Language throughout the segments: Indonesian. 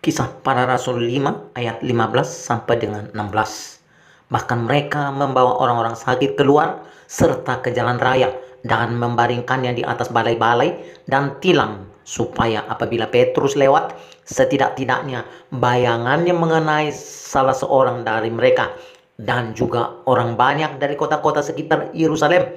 Kisah Para Rasul 5 ayat 15 sampai dengan 16. Bahkan mereka membawa orang-orang sakit keluar serta ke jalan raya dan membaringkannya di atas balai-balai dan tilang, supaya apabila Petrus lewat, setidak-tidaknya bayangannya mengenai salah seorang dari mereka. Dan juga orang banyak dari kota-kota sekitar Yerusalem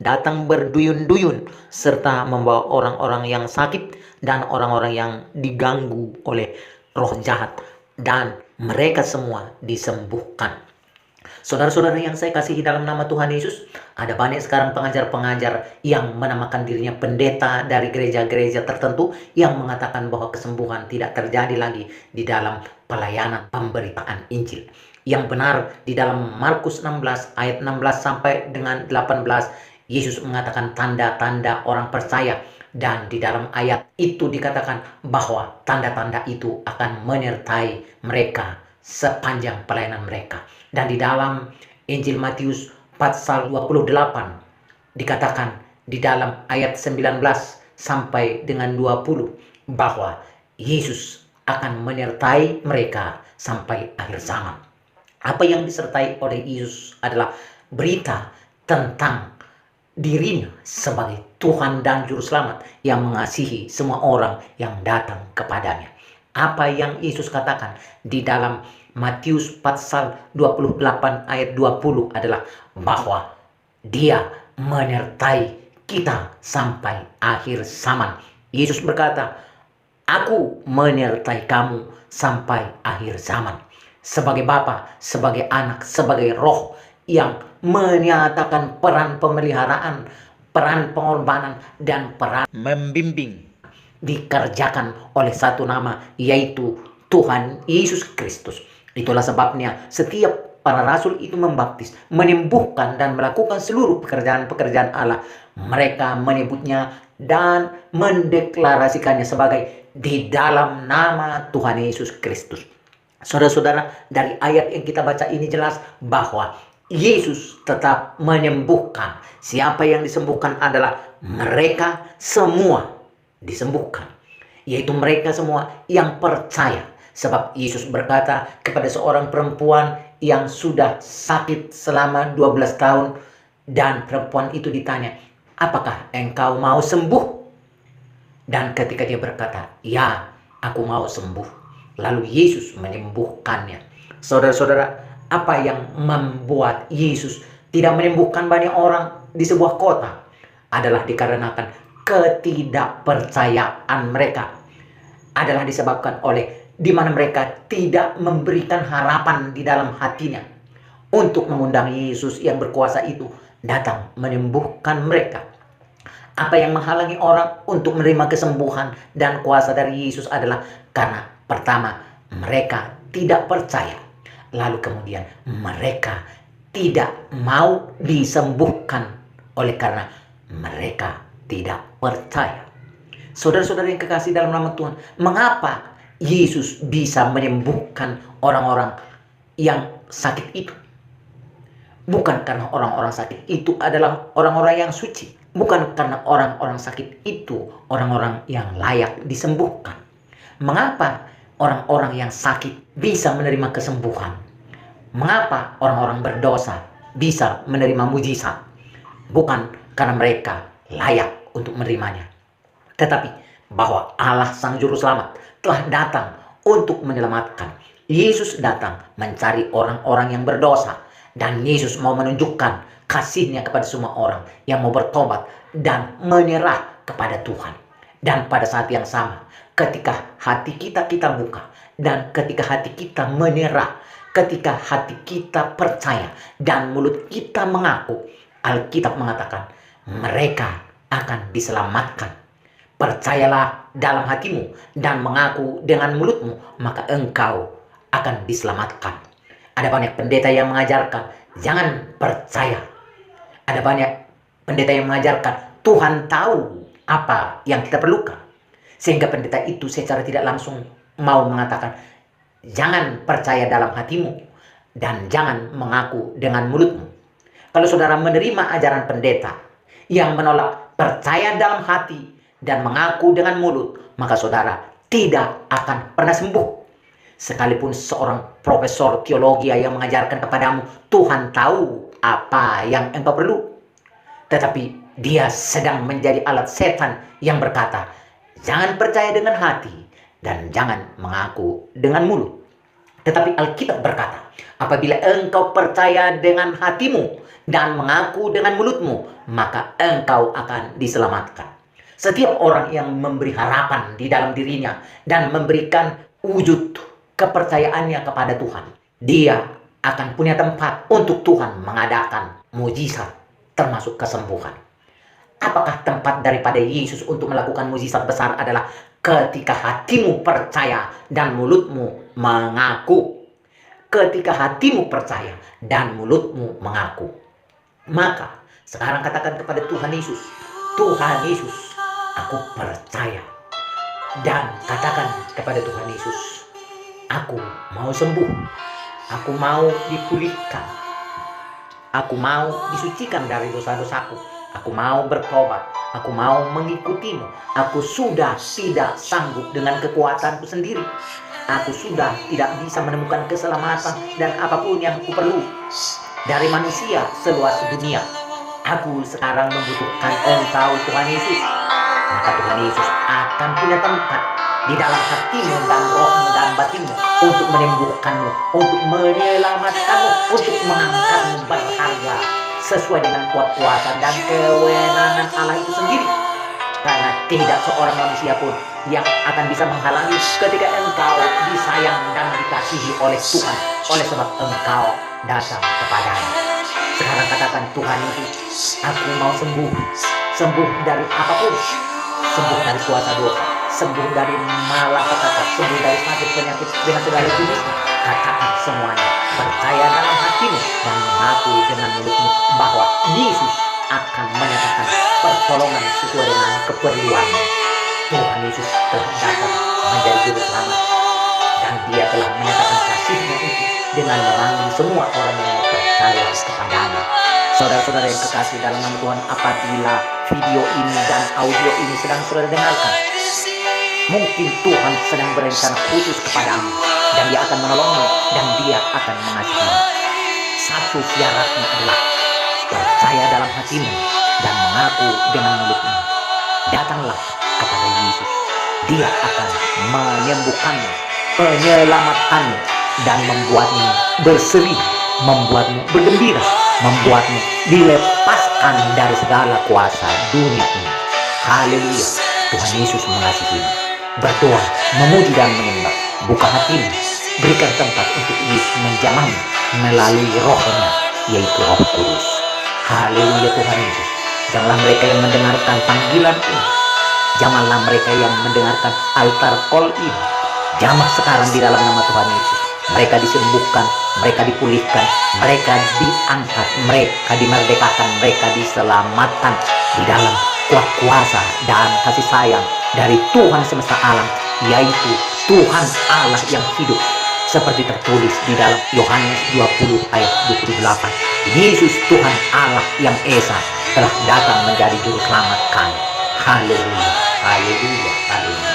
datang berduyun-duyun serta membawa orang-orang yang sakit dan orang-orang yang diganggu oleh roh jahat, dan mereka semua disembuhkan. Saudara-saudara yang saya kasihi dalam nama Tuhan Yesus, ada banyak sekarang pengajar-pengajar yang menamakan dirinya pendeta dari gereja-gereja tertentu yang mengatakan bahwa kesembuhan tidak terjadi lagi di dalam pelayanan pemberitaan Injil. Yang benar di dalam Markus 16 ayat 16 sampai dengan 18, Yesus mengatakan tanda-tanda orang percaya. Dan di dalam ayat itu dikatakan bahwa tanda-tanda itu akan menyertai mereka sepanjang pelayanan mereka. Dan di dalam Injil Matius pasal 28 dikatakan di dalam ayat 19 sampai dengan 20 bahwa Yesus akan menyertai mereka sampai akhir zaman. Apa yang disertai oleh Yesus adalah berita tentang dirinya sebagai Tuhan dan Juru Selamat yang mengasihi semua orang yang datang kepadanya. Apa yang Yesus katakan di dalam Matius pasal 28 ayat 20 adalah bahwa Dia menyertai kita sampai akhir zaman. Yesus berkata, "Aku menyertai kamu sampai akhir zaman." Sebagai Bapa, sebagai Anak, sebagai Roh yang menyatakan peran pemeliharaan, peran pengorbanan, dan peran membimbing dikerjakan oleh satu nama, yaitu Tuhan Yesus Kristus. Itulah sebabnya setiap para rasul itu membaptis, menyembuhkan, dan melakukan seluruh pekerjaan-pekerjaan Allah. Mereka menyebutnya dan mendeklarasikannya sebagai di dalam nama Tuhan Yesus Kristus. Saudara-saudara, dari ayat yang kita baca ini jelas bahwa Yesus tetap menyembuhkan. Siapa yang disembuhkan adalah mereka semua disembuhkan, yaitu mereka semua yang percaya. Sebab Yesus berkata kepada seorang perempuan yang sudah sakit selama 12 tahun, dan perempuan itu ditanya, "Apakah engkau mau sembuh?" Dan ketika dia berkata, "Ya, aku mau sembuh," lalu Yesus menyembuhkannya. Saudara-saudara, apa yang membuat Yesus tidak menyembuhkan banyak orang di sebuah kota adalah dikarenakan ketidakpercayaan mereka. Adalah disebabkan oleh di mana mereka tidak memberikan harapan di dalam hatinya untuk mengundang Yesus yang berkuasa itu datang menyembuhkan mereka. Apa yang menghalangi orang untuk menerima kesembuhan dan kuasa dari Yesus adalah karena pertama, mereka tidak percaya. Lalu kemudian mereka tidak mau disembuhkan oleh karena mereka tidak percaya. Saudara-saudara yang kekasih dalam nama Tuhan, mengapa Yesus bisa menyembuhkan orang-orang yang sakit itu? Bukan karena orang-orang sakit itu adalah orang-orang yang suci. Bukan karena orang-orang sakit itu orang-orang yang layak disembuhkan. Mengapa orang-orang yang sakit bisa menerima kesembuhan? Mengapa orang-orang berdosa bisa menerima mujizat? Bukan karena mereka layak untuk menerimanya, tetapi bahwa Allah Sang Juru Selamat telah datang untuk menyelamatkan. Yesus datang mencari orang-orang yang berdosa, dan Yesus mau menunjukkan kasih-Nya kepada semua orang yang mau bertobat dan menyerah kepada Tuhan. Dan pada saat yang sama, ketika hati kita buka, dan ketika hati kita menyerah, ketika hati kita percaya dan mulut kita mengaku, Alkitab mengatakan mereka akan diselamatkan. Percayalah dalam hatimu dan mengaku dengan mulutmu, maka engkau akan diselamatkan. Ada banyak pendeta yang mengajarkan jangan percaya. Ada banyak pendeta yang mengajarkan Tuhan tahu apa yang kita perlukan, sehingga pendeta itu secara tidak langsung mau mengatakan jangan percaya dalam hatimu dan jangan mengaku dengan mulutmu. Kalau saudara menerima ajaran pendeta yang menolak percaya dalam hati dan mengaku dengan mulut, maka saudara tidak akan pernah sembuh. Sekalipun seorang profesor teologi yang mengajarkan kepadamu, Tuhan tahu apa yang engkau perlu. Tetapi dia sedang menjadi alat setan yang berkata, jangan percaya dengan hati dan jangan mengaku dengan mulut. Tetapi Alkitab berkata, apabila engkau percaya dengan hatimu dan mengaku dengan mulutmu, maka engkau akan diselamatkan. Setiap orang yang memberi harapan di dalam dirinya dan memberikan wujud kepercayaannya kepada Tuhan, dia akan punya tempat untuk Tuhan mengadakan mujizat termasuk kesembuhan. Apakah tempat daripada Yesus untuk melakukan mujizat besar adalah ketika hatimu percaya dan mulutmu mengaku. Ketika hatimu percaya dan mulutmu mengaku. Maka sekarang katakan kepada Tuhan Yesus, Tuhan Yesus, aku percaya. Dan katakan kepada Tuhan Yesus, aku mau sembuh, aku mau dipulihkan, aku mau disucikan dari dosa-dosaku, aku mau bertobat, aku mau mengikutimu, aku sudah tidak sanggup dengan kekuatanku sendiri, aku sudah tidak bisa menemukan keselamatan dan apapun yang aku perlu dari manusia seluas dunia. Aku sekarang membutuhkan Engkau, Tuhan Yesus. Maka Tuhan Yesus akan punya tempat di dalam hatimu dan rohmu dan batinmu untuk menyembuhkanmu, untuk menyelamatkanmu, untuk mengangkatmu berharga sesuai dengan kuat kuasa dan kewenangan Allah itu sendiri. Karena tidak seorang manusia pun yang akan bisa menghalangi ketika engkau disayang dan dikasihi oleh Tuhan, oleh sebab engkau datang kepadanya. Sekarang katakan, Tuhan Yesus, aku mau sembuh, sembuh dari apapun, sembuh dari kuasa dosa, sembuh dari malapetaka, sembuh dari sakit penyakit dengan segala jenisnya. Katakan semuanya, percaya dalam hatimu dan mengaku dengan mulutmu bahwa Yesus akan menyatakan pertolongan sesuai dengan keperluanmu. Tuhan Yesus telah datang menjadi juru selamat dan dia telah menyatakan kasihnya itu dengan memanggil semua orang yang percaya kepadanya. Saudara-saudara yang kekasih dalam nama Tuhan, apabila video ini dan audio ini sedang saudara dengarkan, mungkin Tuhan sedang berencana khusus kepadamu dan dia akan menolongmu dan dia akan mengasihimu. Satu syaratnya adalah percaya dalam hatimu dan mengaku dengan mulutmu. Datanglah kepada Yesus. Dia akan menyembuhkanmu, menyelamatkanmu, dan membuatmu berseri, membuatmu bergembira, membuatmu dilepaskan dari segala kuasa dunia ini. Haleluya. Tuhan Yesus mengasihimu. Berdoa, memuji dan menyembah. Buka hatimu, berikan tempat untuk Yesus menjamahmu melalui rohnya, yaitu Roh Kudus. Haleluya Tuhan Yesus. Janganlah mereka yang mendengarkan panggilan ini, janganlah mereka yang mendengarkan altar call ini, jamah sekarang di dalam nama Tuhan Yesus. Mereka disembuhkan, mereka dipulihkan, mereka diangkat, mereka dimerdekakan, mereka diselamatkan di dalam kuat kuasa dan kasih sayang dari Tuhan semesta alam, yaitu Tuhan Allah yang hidup. Seperti tertulis di dalam Yohanes 20 ayat 28. Yesus Tuhan Allah yang Esa telah datang menjadi juru selamat kami. Haleluya, haleluya, haleluya.